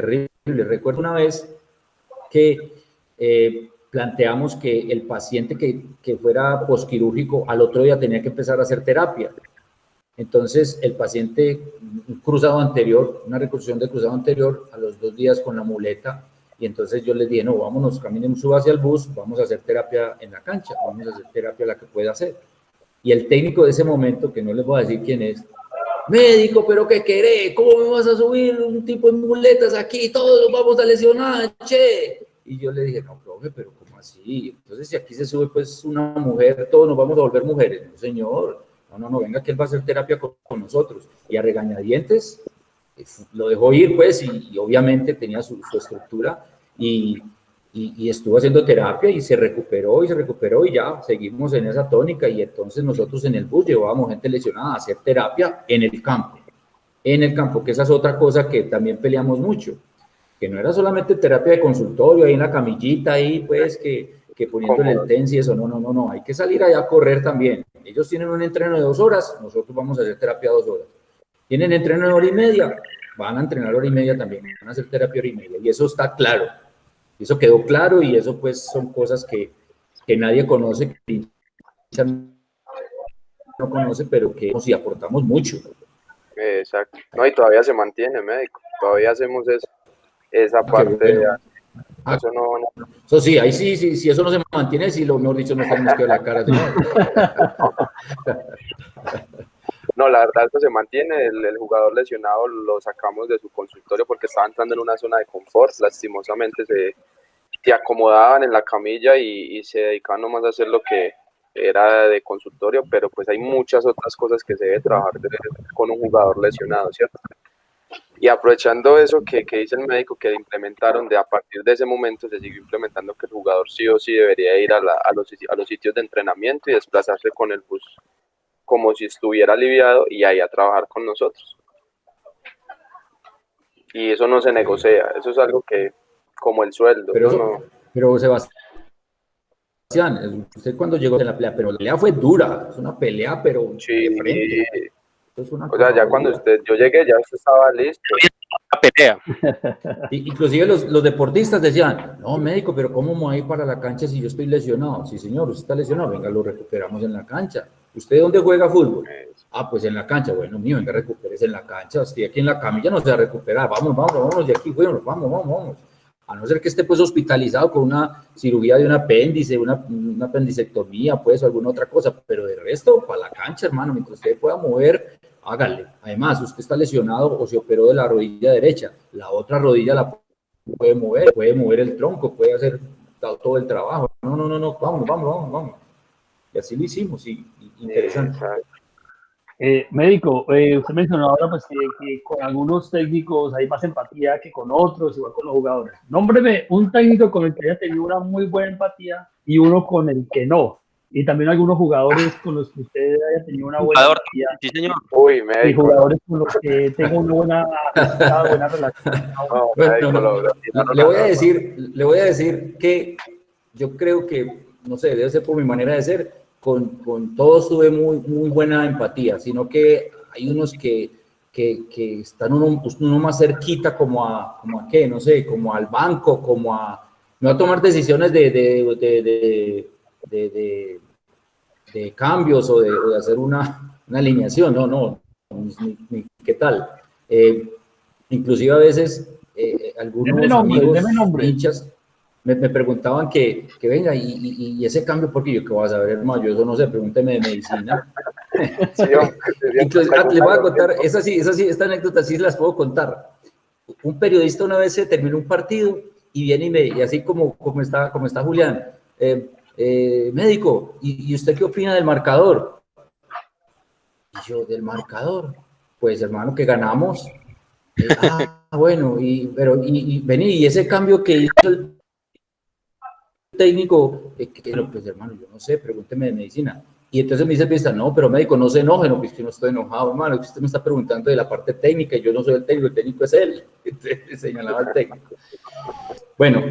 Recuerdo una vez que planteamos que el paciente que fuera posquirúrgico al otro día tenía que empezar a hacer terapia. Entonces, el paciente, un cruzado anterior, una reconstrucción de cruzado anterior, a los 2 días con la muleta, y entonces yo les dije, no, vámonos, caminen, suba hacia el bus, vamos a hacer terapia en la cancha, vamos a hacer terapia la que pueda hacer. Y el técnico de ese momento, que no les voy a decir quién es, médico, pero ¿qué querés? ¿Cómo me vas a subir un tipo en muletas aquí? Todos nos vamos a lesionar, che. Y yo le dije, no, profe, pero ¿cómo así? Entonces, si aquí se sube pues una mujer, todos nos vamos a volver mujeres. No, señor, no, venga, que él va a hacer terapia con nosotros. Y a regañadientes lo dejó ir, pues, y obviamente tenía su estructura, y estuvo haciendo terapia y se recuperó y ya seguimos en esa tónica. Y entonces nosotros en el bus llevábamos gente lesionada a hacer terapia en el campo, que esa es otra cosa que también peleamos mucho, que no era solamente terapia de consultorio, ahí en la camillita, ahí pues que poniéndole el TENS y eso, no, hay que salir allá a correr también. Ellos tienen un entreno de 2 horas, nosotros vamos a hacer terapia 2 horas. Tienen entreno de 1 hora y media, van a entrenar 1 hora y media también, van a hacer terapia 1 hora y media, y eso está claro. Eso quedó claro, y eso pues son cosas que nadie conoce, que no conoce, pero que sí aportamos mucho. Exacto. No, y todavía se mantiene, médico. Todavía hacemos esa parte. Bueno. Eso no. Eso sí, ahí sí, si eso no se mantiene, sí, lo mejor dicho, nos tenemos que ver la cara. No, la verdad, eso se mantiene. El jugador lesionado lo sacamos de su consultorio porque estaba entrando en una zona de confort. Lastimosamente se acomodaban en la camilla y se dedicaban nomás a hacer lo que era de consultorio, pero pues hay muchas otras cosas que se debe trabajar con un jugador lesionado, ¿cierto? Y aprovechando eso que dice el médico que implementaron, a partir de ese momento se siguió implementando que el jugador sí o sí debería ir a los sitios de entrenamiento y desplazarse con el bus como si estuviera aliviado y ahí a trabajar con nosotros. Y eso no se negocia, eso es algo que, como el sueldo. Pero Sebastián, usted cuando llegó en la pelea, pero la pelea fue dura, es una pelea, pero sí, de frente. O sea, ya cuando yo llegué, ya usted estaba listo. La pelea. Inclusive los deportistas decían, no, médico, pero ¿cómo me voy a ir para la cancha si yo estoy lesionado? Sí, señor, usted está lesionado, venga, lo recuperamos en la cancha. ¿Usted dónde juega fútbol? Ah, pues en la cancha. Bueno, mío, venga, recupérese en la cancha. Estoy aquí en la camilla, no se va a recuperar. Vamos de aquí, bueno, vamos. A no ser que esté pues hospitalizado con una cirugía de un apéndice, una apendicectomía, pues, o alguna otra cosa, pero de resto, para la cancha, hermano, mientras usted pueda mover, hágale. Además, usted está lesionado o se operó de la rodilla derecha, la otra rodilla la puede mover el tronco, puede hacer todo el trabajo. No, vamos. Y así lo hicimos, y interesante. Médico, usted mencionó ahora pues que con algunos técnicos hay más empatía que con otros, igual con los jugadores. Nómbreme un técnico con el que haya tenido una muy buena empatía y uno con el que no. Y también algunos jugadores con los que usted haya tenido una buena empatía. Sí, señor. Uy, médico. Y jugadores con los que tenga una buena relación. Le voy a decir que yo creo que, no sé, debe ser por mi manera de ser, con todos tuve muy buena empatía, sino que hay unos que están uno más cerquita como a qué, no sé, como al banco, no a tomar decisiones de cambios o de hacer una alineación, ni qué tal. Inclusive a veces algunos amigos hinchas me preguntaban que venga, y ese cambio, porque yo, ¿qué vas a ver, hermano? Yo eso no sé, pregúnteme de medicina. Sí, Entonces, les voy a contar, esta anécdota sí las puedo contar. Un periodista una vez se terminó un partido y viene y así como está Julián, médico, ¿y usted qué opina del marcador? Y yo, ¿del marcador? Pues, hermano, que ganamos. Bueno, vení, y ese cambio que hizo el técnico, pues, hermano, yo no sé, pregúnteme de medicina. Y entonces me dice el periodista, no, pero médico, no se enoje, no, pues que no estoy enojado, hermano, que usted me está preguntando de la parte técnica, y yo no soy el técnico es él. Entonces, señalaba al técnico. Bueno,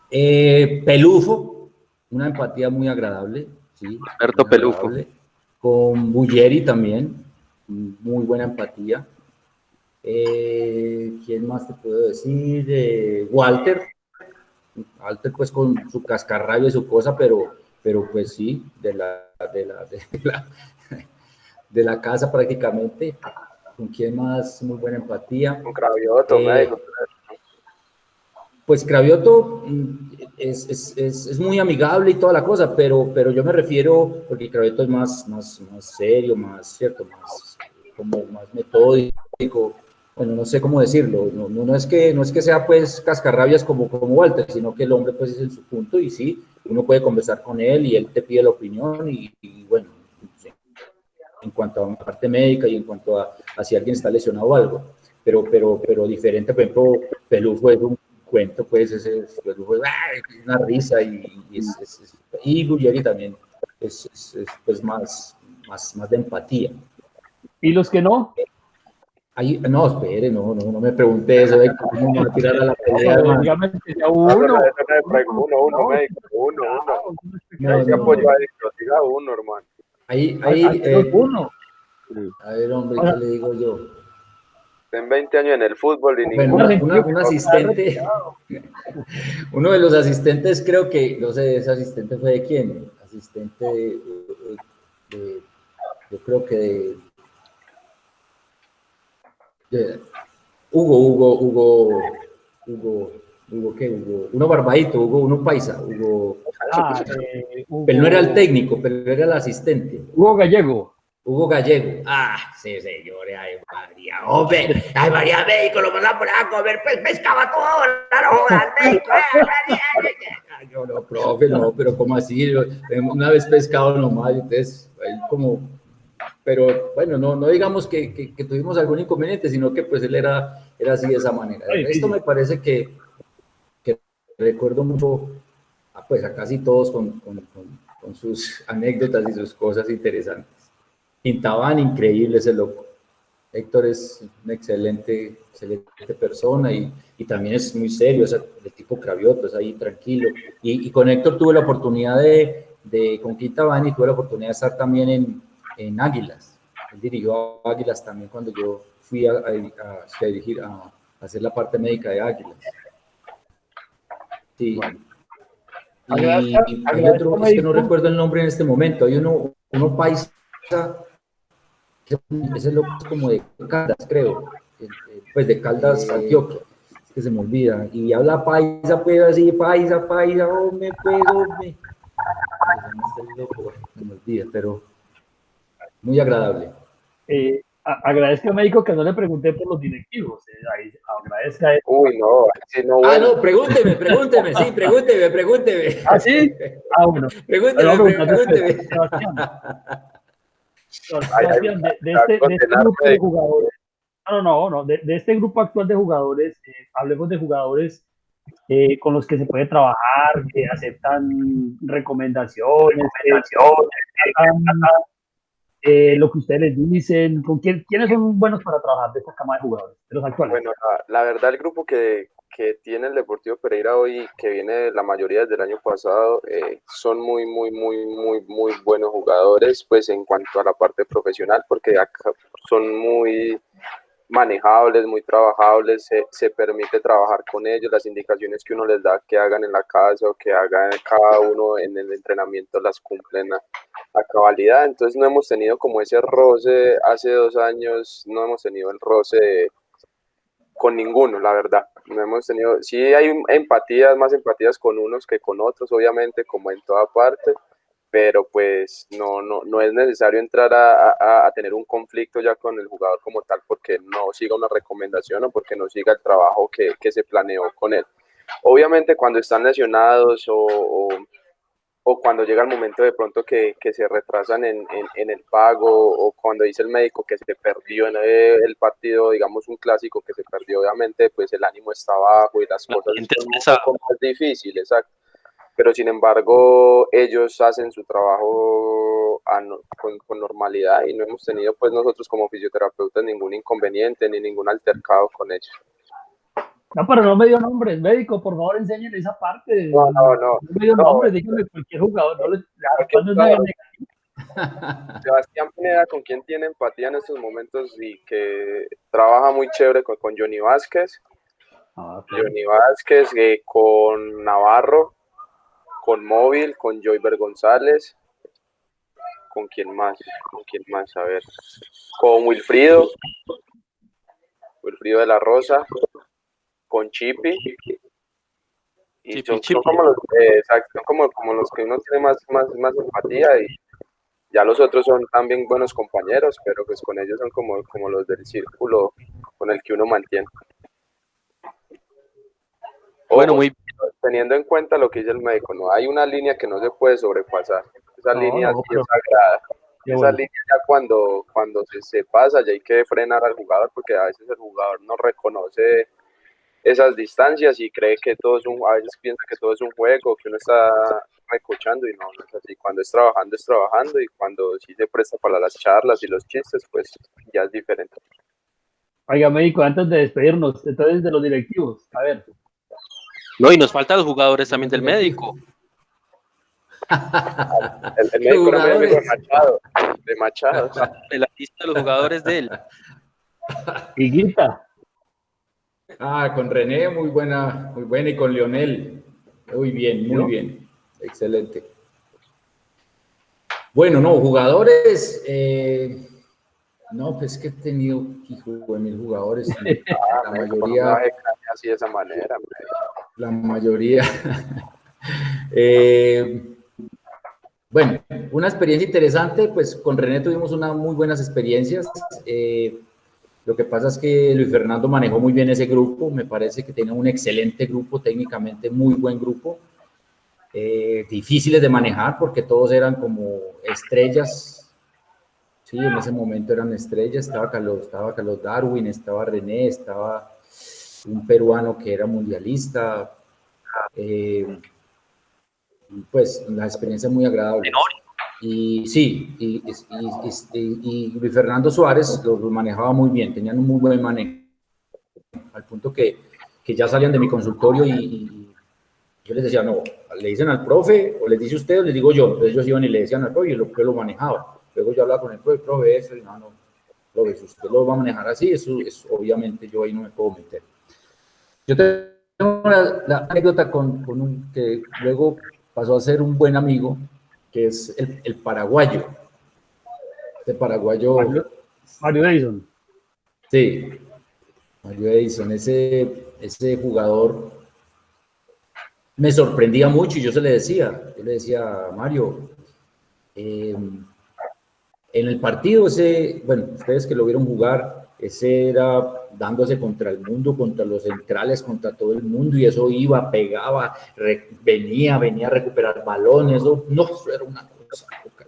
Pelufo, una empatía muy agradable, sí. Alberto Pelufo. Con Bulleri también, muy buena empatía. ¿Quién más te puedo decir? Walter, pues con su cascarrabia y su cosa, pero pues sí, de la casa prácticamente. ¿Con quién más? Muy buena empatía. Con Cravioto, médico. Pues Cravioto, es muy amigable y toda la cosa, pero yo me refiero, porque el Cravioto es más serio, más, ¿cierto? Más metódico, bueno, no sé cómo decirlo, no es que sea pues cascarrabias como Walter, sino que el hombre pues es en su punto y sí, uno puede conversar con él y él te pide la opinión y bueno, sí, en cuanto a la parte médica y en cuanto a si alguien está lesionado o algo, pero diferente, por ejemplo, Pelufo es un cuento, pues Pelufo es una risa y Gullieri también es pues más de empatía. ¿Y los que no? Ahí, no, espere, no me pregunte eso, de cómo me va a tirar a la pelea, hermano. Dígame que sea No, uno. uno, médico, uno. Ahí se apoyó a Héctor, diga uno, hermano. Ahí, Al menos uno. a ver, hombre, O sea, ¿qué le digo yo? En 20 años en el fútbol y Bueno, ninguno. un asistente, uno de los asistentes, creo que, no sé, ese asistente fue de quién, asistente de yo creo que de uno barbadito, uno paisa, pero no era el técnico, pero era el asistente. Hugo Gallego. Hugo Gallego. Ah, sí, señores, ay María, hombre, ay María Médico, lo mandan por a comer pescaba todo, no jodas, médico, yo no, profe, no, pero ¿cómo así? Una vez pescado nomás, entonces, ahí como, pero bueno, no digamos que tuvimos algún inconveniente, sino que pues él era así de esa manera. Esto me parece que recuerdo mucho, pues a casi todos con sus anécdotas y sus cosas interesantes. Quintaban increíble ese loco. Héctor es una excelente persona y también es muy serio, es el tipo Cravioto, es ahí tranquilo. Y con Héctor tuve la oportunidad con Quintaban y tuve la oportunidad de estar también en Águilas. Él dirigió a Águilas también cuando yo fui a dirigir, a hacer la parte médica de Águilas. Sí. Bueno. Y hay otro, es que no recuerdo el nombre en este momento, hay uno paisa, ese loco es como de Caldas, creo, pues de Caldas, Antioquia, es que se me olvida, y habla paisa, pues así, paisa, hombre, pues, hombre. Se me olvida, pero muy agradable. Agradezco al médico que no le pregunté por los directivos. Agradezca eso. Uy, no, sí, no, bueno. No, pregúnteme, sí, pregúnteme. ¿Ah, sí? Ah, bueno. Pregúnteme. Sebastián, de este grupo de jugadores, de este grupo actual de jugadores, hablemos de jugadores con los que se puede trabajar, que aceptan recomendaciones, lo que ustedes les dicen, ¿quiénes son buenos para trabajar de esta cama de jugadores, de los actuales? Bueno, la verdad el grupo que tiene el Deportivo Pereira hoy, que viene la mayoría desde el año pasado, son muy buenos jugadores, pues en cuanto a la parte profesional, porque acá son muy manejables, muy trabajables, se permite trabajar con ellos, las indicaciones que uno les da que hagan en la casa o que hagan cada uno en el entrenamiento las cumplen a cabalidad, entonces no hemos tenido como ese roce, hace 2 años no hemos tenido el roce con ninguno, la verdad, no hemos tenido, sí hay más empatías con unos que con otros, obviamente, como en toda parte, pero pues no es necesario entrar a tener un conflicto ya con el jugador como tal porque no siga una recomendación o porque no siga el trabajo que se planeó con él. Obviamente cuando están lesionados o cuando llega el momento de pronto que se retrasan en el pago o cuando dice el médico que se perdió en el partido, digamos un clásico que se perdió, obviamente pues el ánimo está bajo y las cosas son un poco más difíciles, exacto. Pero sin embargo ellos hacen su trabajo con normalidad y no hemos tenido pues nosotros como fisioterapeutas ningún inconveniente ni ningún altercado con ellos. No, pero no me dio nombres, médico, por favor enséñenle esa parte. No. No me dio nombres, díganme cualquier jugador, no es nada negativo. Sebastián Pineda, con quien tiene empatía en estos momentos y que trabaja muy chévere con Johnny Vázquez. Okay. Johnny Vázquez, con Navarro, con Móvil, con Joyber González. ¿Con quién más? A ver. Con Wilfrido de la Rosa, con Chipi Y Sí, son como los, exacto, son como los que uno tiene más empatía, y ya los otros son también buenos compañeros, pero pues con ellos son como los del círculo con el que uno mantiene. bueno, Ojo, muy teniendo en cuenta lo que dice el médico, no hay una línea que no se puede sobrepasar. Esa No, línea no, sí es pero sagrada. qué Esa bueno. línea ya cuando se pasa, ya hay que frenar al jugador, porque a veces el jugador no reconoce esas distancias y cree que todo es a veces piensa que todo es un juego, que uno está recochando, y no, no es así. Cuando es trabajando, y cuando sí se presta para las charlas y los chistes, pues ya es diferente. Oiga, médico, antes de despedirnos, entonces de los directivos, a ver, no, y nos faltan los jugadores también Los del médico. directivos. El ¿Qué médico era muy amigo jugadores? De Machado. En la lista de los jugadores de él. Higuita, Con René, muy buena, y con Lionel. Muy ¿yo? bien, excelente. Bueno, no, jugadores, no, pues que he tenido, hijo de mil jugadores, la Médico, no me baje mayoría, caña así de esa manera, médico. la mayoría. eh, bueno, una experiencia interesante, pues con René tuvimos unas muy buenas experiencias. Lo que pasa es que Luis Fernando manejó muy bien ese grupo, me parece que tenía un excelente grupo, técnicamente muy buen grupo, difíciles de manejar porque todos eran como estrellas, sí, en ese momento eran estrellas, estaba Carlos Darwin, estaba René, estaba un peruano que era mundialista, pues la experiencia muy agradable. Y sí, y Luis Fernando Suárez lo manejaba muy bien, tenían un muy buen manejo, al punto que ya salían de mi consultorio y yo les decía, no, le dicen al profe, o les dice usted, o les digo yo. Entonces ellos iban y le decían al profe, y yo lo manejaba. Luego yo hablaba con el profe, eso, y no, profe, si usted lo va a manejar así, eso es, obviamente yo ahí no me puedo meter. Yo tengo la anécdota con un que luego pasó a ser un buen amigo, que es el paraguayo. Este paraguayo, Mario Edison. sí, Mario Edison, ese jugador me sorprendía mucho, y yo le decía, Mario, en el partido ese, bueno, ustedes que lo vieron jugar, ese era dándose contra el mundo, contra los centrales, contra todo el mundo, y eso iba, pegaba, venía a recuperar balones, eso era una cosa loca.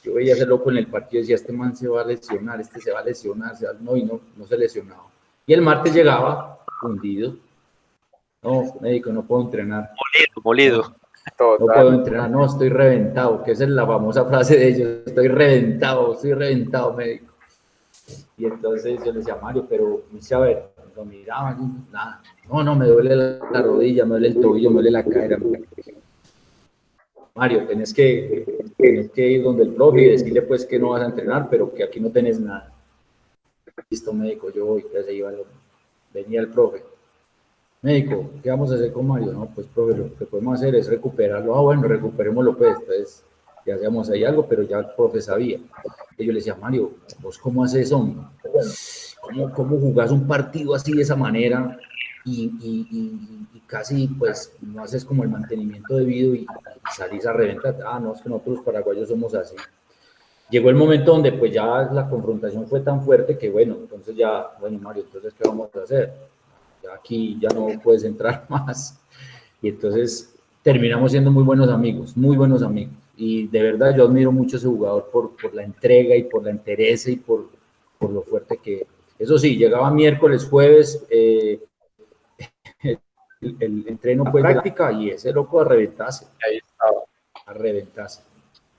Yo veía ese loco en el partido y decía, este man se va a lesionar, no se lesionaba. Y el martes llegaba hundido. No, médico, no puedo entrenar. Molido. No puedo entrenar, no, estoy reventado, que esa es la famosa frase de ellos, estoy reventado, médico. Y entonces yo le decía, Mario, pero me dice, a ver, lo miraba, nada, no, me duele la rodilla, me duele el tobillo, me duele la cadera. Mario, tenés que ir donde el profe y decirle pues que no vas a entrenar, pero que aquí no tenés nada. Listo, médico, yo voy, venía el profe. Médico, ¿qué vamos a hacer con Mario? No, pues, profe, lo que podemos hacer es recuperarlo. Bueno, recuperémoslo, pues, entonces ya hacíamos ahí algo, pero ya el profe sabía. Y yo le decía, Mario, ¿vos cómo haces eso? ¿Cómo jugás un partido así de esa manera y casi, pues, no haces como el mantenimiento debido y salís a reventar? No, es que nosotros los paraguayos somos así. Llegó el momento donde, pues, ya la confrontación fue tan fuerte que, bueno, entonces ya, bueno, Mario, entonces, ¿qué vamos a hacer? Aquí ya no puedes entrar más. Y entonces terminamos siendo muy buenos amigos. Y de verdad yo admiro mucho a ese jugador por la entrega y por la entereza y por lo fuerte que... Eso sí, llegaba miércoles, jueves, el entreno pues de práctica, y ese loco a reventarse.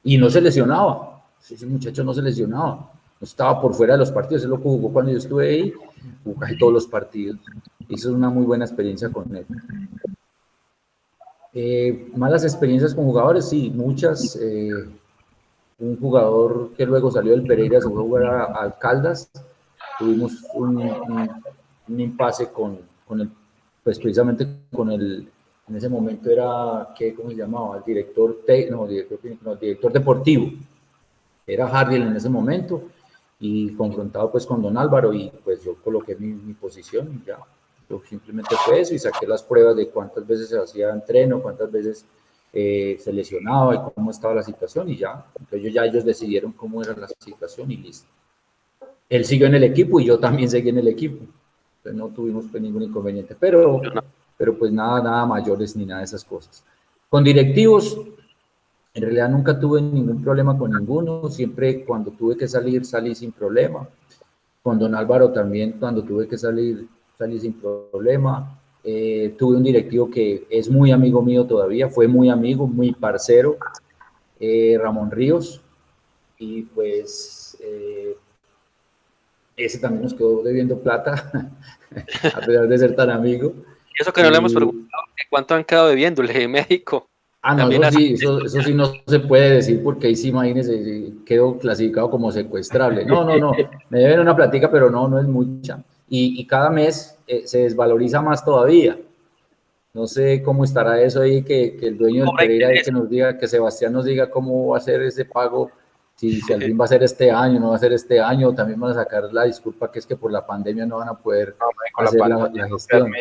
Y no se lesionaba. Ese muchacho no se lesionaba. No estaba por fuera de los partidos. Ese loco jugó cuando yo estuve ahí, jugó casi todos los partidos. Hizo una muy buena experiencia con él. Malas experiencias con jugadores, sí, muchas. Un jugador que luego salió del Pereira se fue a jugar a Caldas. Tuvimos un impasse con el, pues precisamente con el, en ese momento era, ¿cómo se llamaba? El director deportivo. Era Hardiel en ese momento, y confrontado pues con don Álvaro, y pues yo coloqué mi posición y ya. Yo simplemente fue eso y saqué las pruebas de cuántas veces se hacía entreno, cuántas veces se lesionaba y cómo estaba la situación y ya. Entonces ya ellos decidieron cómo era la situación y listo. Él siguió en el equipo y yo también seguí en el equipo. Entonces no tuvimos pues ningún inconveniente, pero pues nada mayores ni nada de esas cosas. Con directivos, en realidad nunca tuve ningún problema con ninguno, siempre cuando tuve que salir, salí sin problema. Con don Álvaro también, cuando tuve que salir, salí sin problema. Tuve un directivo que es muy amigo mío todavía, fue muy amigo, muy parcero, Ramón Ríos, y pues ese también nos quedó debiendo plata, a pesar de ser tan amigo. Y eso que no le hemos preguntado, ¿cuánto han quedado debiéndole, México? Ah, no, eso sí no se puede decir porque ahí sí, imagínese, quedó clasificado como secuestrable. No, me deben una platica, pero no es mucha. Y cada mes se desvaloriza más todavía. No sé cómo estará eso ahí, que el dueño del Pereira ahí que nos diga, que Sebastián nos diga cómo va a ser ese pago, si al fin va a ser este año, no va a ser este año, también van a sacar la disculpa que es que por la pandemia no van a poder hacer la gestión.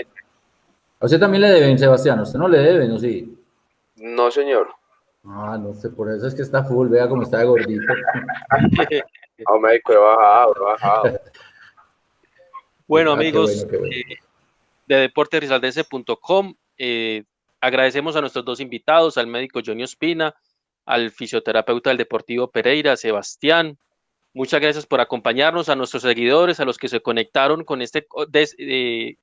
¿A usted también le deben, Sebastián? ¿A usted no le deben, o sí? No, señor. Ah, no sé, por eso es que está full, vea cómo está de gordito. A México he bajado. Bueno, amigos, qué bueno. de deporterizaldense.com, agradecemos a nuestros dos invitados, al médico Johnny Ospina, al fisioterapeuta del Deportivo Pereira, Sebastián. Muchas gracias por acompañarnos, a nuestros seguidores, a los que se conectaron con este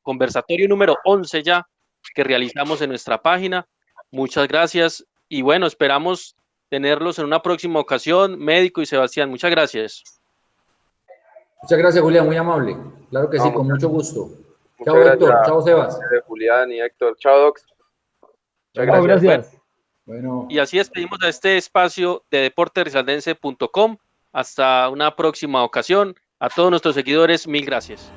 conversatorio número 11 ya, que realizamos en nuestra página. Muchas gracias y bueno, esperamos tenerlos en una próxima ocasión, médico y Sebastián. Muchas gracias. Muchas gracias, Julián, muy amable. Claro que sí, con mucho gusto. Chao, gracias, Héctor. Chao, Sebas. Julián y Héctor. Chao, Docs. Muchas gracias. Bueno. Y así despedimos a este espacio de deporterizaldense.com. Hasta una próxima ocasión. A todos nuestros seguidores, mil gracias.